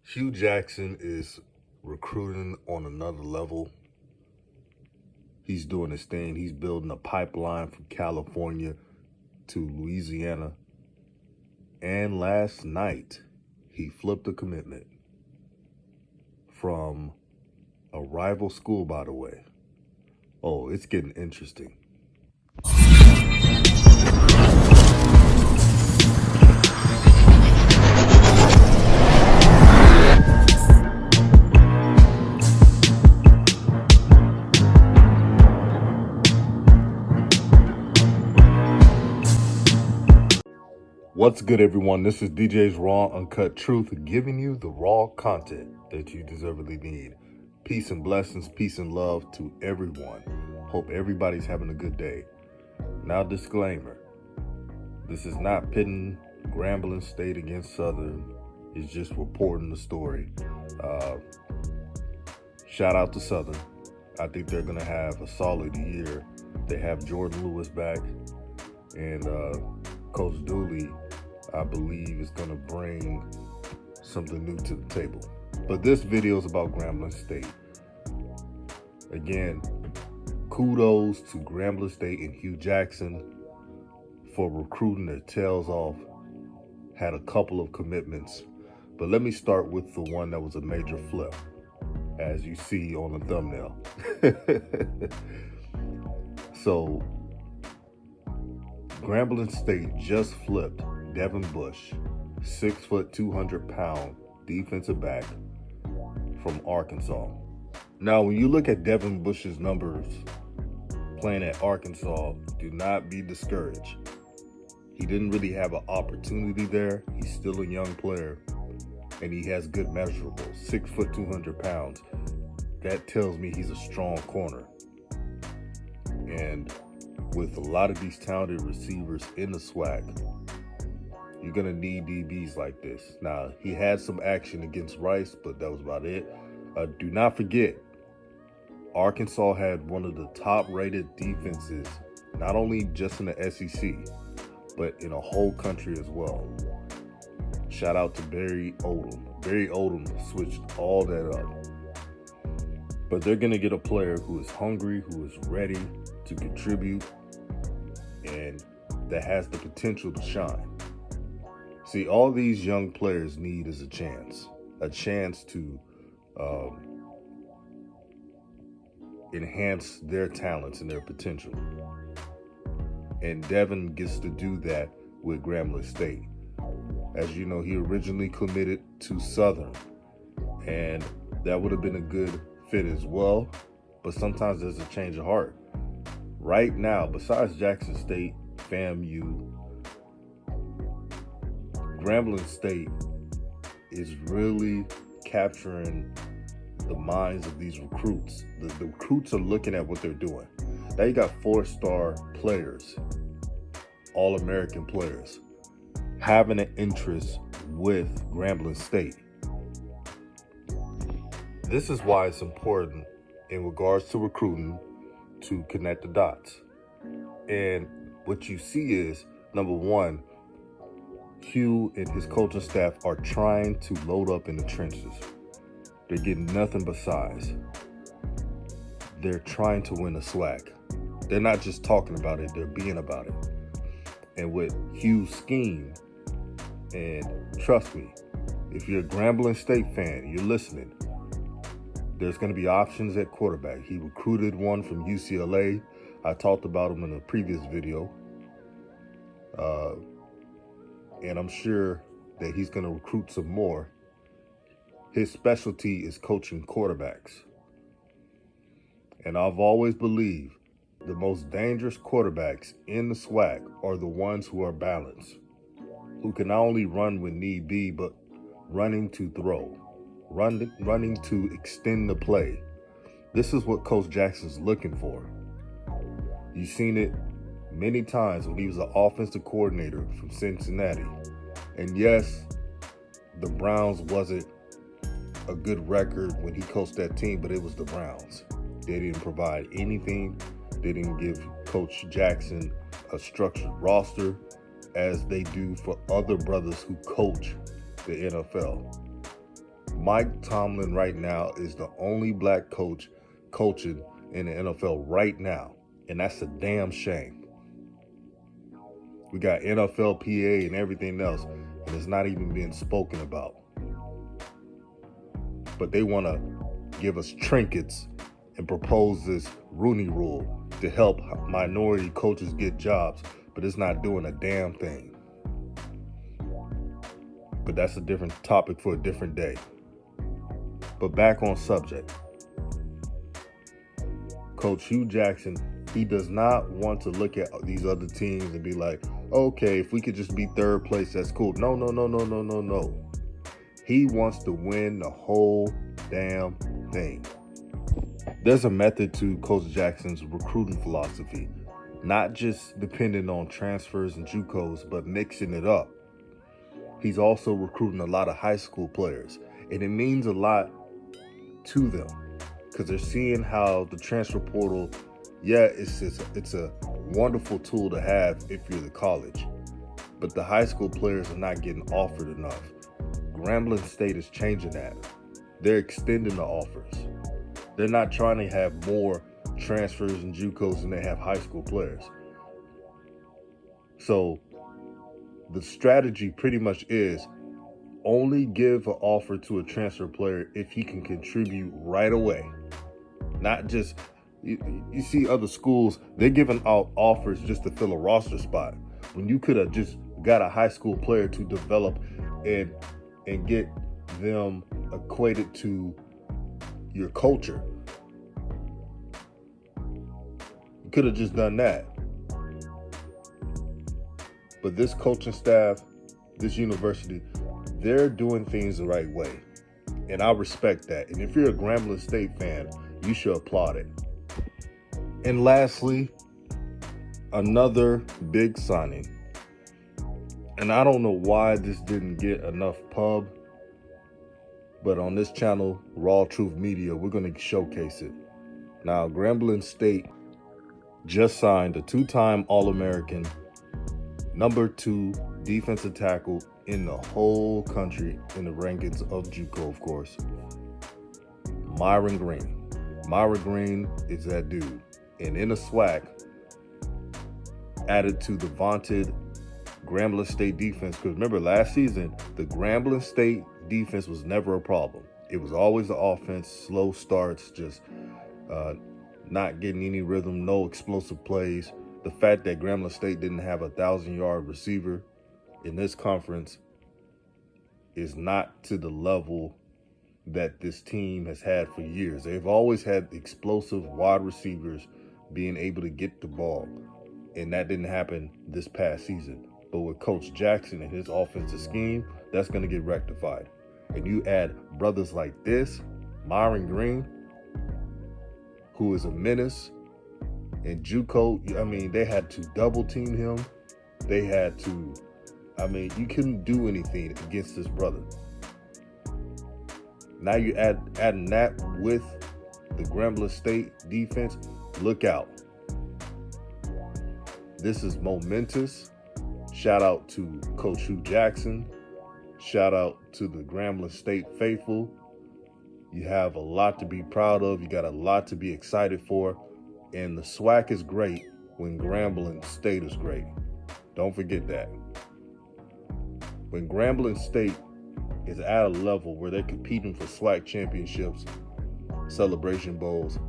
Hugh Jackson is recruiting on another level. He's doing his thing. He's building a pipeline from California to Louisiana. And last night, he flipped a commitment from a rival school, by the way. Oh, it's getting interesting. What's good, everyone? This is DJ's Raw Uncut Truth, giving you the raw content that you deservedly need. Peace and blessings, peace and love to everyone. Hope everybody's having a good day. Now, disclaimer. This is not pitting Grambling State against Southern. It's just reporting the story. Shout out to Southern. I think they're going to have a solid year. They have Jordan Lewis back, and Coach Dooley, I believe, is going to bring something new to the table. But this video is about Grambling State. Again, kudos to Grambling State and Hugh Jackson for recruiting their tails off. Had a couple of commitments. But let me start with the one that was a major flip, as you see on the thumbnail. So, Grambling State just flipped Devin Bush, 6 foot, 200-pound defensive back from Arkansas. Now, when you look at Devin Bush's numbers playing at Arkansas, do not be discouraged. He didn't really have an opportunity there. He's still a young player, and he has good measurables. 6 foot, 200 pounds. That tells me he's a strong corner. And with a lot of these talented receivers in the SWAC, you're going to need DBs like this. Now, he had some action against Rice, but that was about it. Do not forget, Arkansas had one of the top-rated defenses, not only just in the SEC, but in a whole country as well. Shout out to Barry Odom. Barry Odom switched all that up. But they're going to get a player who is hungry, who is ready to contribute, and that has the potential to shine. See, all these young players need is a chance to enhance their talents and their potential. And Devin gets to do that with Grambling State. As you know, he originally committed to Southern, and that would have been a good fit as well. But sometimes there's a change of heart. Right now, besides Jackson State, FAMU, Grambling State is really capturing the minds of these recruits. The recruits are looking at what they're doing. Now you got 4-star players, All-American players, having an interest with Grambling State. This is why it's important in regards to recruiting to connect the dots. And what you see is, number one, Hugh and his coaching staff are trying to load up in the trenches. They're getting nothing but size. They're trying to win a SWAC. They're not just talking about it, they're being about it. And with Hugh's scheme, and trust me, if you're a Grambling State fan, you're listening, there's going to be options at quarterback. He recruited one from UCLA. I talked about him in a previous video. And I'm sure that he's going to recruit some more. His specialty is coaching quarterbacks. And I've always believed the most dangerous quarterbacks in the SWAC are the ones who are balanced, who can not only run when need be, but running to throw, running to extend the play. This is what Coach Jackson's looking for. You've seen it many times when he was an offensive coordinator from Cincinnati. And yes, the Browns wasn't a good record when he coached that team, but it was the Browns. They didn't provide anything. They didn't give Coach Jackson a structured roster as they do for other brothers who coach the NFL. Mike Tomlin right now is the only black coach coaching in the NFL right now, and that's a damn shame. We got NFLPA and everything else, and it's not even being spoken about. But they want to give us trinkets and propose this Rooney Rule to help minority coaches get jobs, but it's not doing a damn thing. But that's a different topic for a different day. But back on subject. Coach Hugh Jackson, he does not want to look at these other teams and be like, okay, if we could just be third place, that's cool. No. He wants to win the whole damn thing. There's a method to Coach Jackson's recruiting philosophy, not just depending on transfers and JUCOs, but mixing it up. He's also recruiting a lot of high school players, and it means a lot to them because they're seeing how the transfer portal, it's a wonderful tool to have if you're the college, but the high school players are not getting offered enough. Grambling State is changing that. They're extending the offers. They're not trying to have more transfers and JUCOs than they have high school players. So the strategy pretty much is only give an offer to a transfer player if he can contribute right away. Not just, you see other schools, they're giving out offers just to fill a roster spot, when you could have just got a high school player to develop and get them equated to your culture. You could have just done that. But this coaching staff, this university, they're doing things the right way. And I respect that. And if you're a Grambling State fan, you should applaud it. And lastly, another big signing. And I don't know why this didn't get enough pub, but on this channel, RawTruth Media, we're going to showcase it. Now, Grambling State just signed a 2-time All-American, number 2 defensive tackle in the whole country in the rankings of JUCO, of course, Myron Green. Myron Green is that dude. And in the SWAC, added to the vaunted Grambling State defense, because remember last season, the Grambling State defense was never a problem. It was always the offense, slow starts, just not getting any rhythm, no explosive plays. The fact that Grambling State didn't have a 1,000-yard receiver in this conference is not to the level that this team has had for years. They've always had explosive wide receivers being able to get the ball, and that didn't happen this past season. But with Coach Jackson and his offensive scheme, that's going to get rectified. And you add brothers like this, Myron Green, who is a menace, and JUCO, I mean, they had to double team him. They had to, I mean, you couldn't do anything against this brother. Now you adding that with the Grambling State defense, look out. This is momentous. Shout out to Coach Hugh Jackson. Shout out to the Grambling State faithful. You have a lot to be proud of. You got a lot to be excited for. And the SWAC is great when Grambling State is great. Don't forget that. When Grambling State is at a level where they're competing for SWAC championships, Celebration Bowls,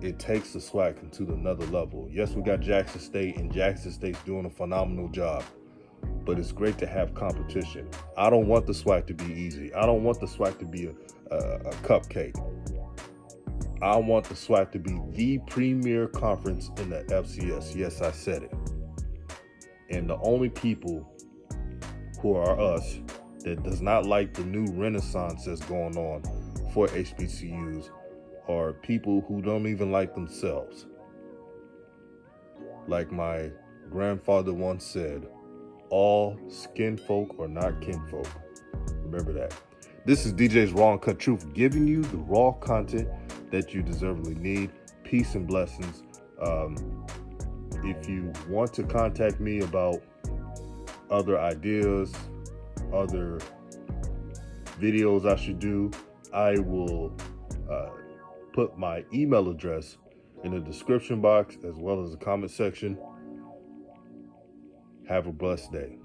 it takes the SWAC into another level. Yes, we got Jackson State, and Jackson State's doing a phenomenal job, but it's great to have competition. I don't want the SWAC to be easy. I don't want the SWAC to be a cupcake. I want the SWAC to be the premier conference in the FCS. Yes, I said it. And the only people who are us that does not like the new renaissance that's going on for HBCUs are people who don't even like themselves. Like my grandfather once said, all skin folk are not kinfolk. Remember that. This is DJ's Raw and Cut Truth, giving you the raw content that you deservedly need. Peace and blessings. If you want to contact me about other ideas, other videos I should do, I will put my email address in the description box as well as the comment section. Have a blessed day.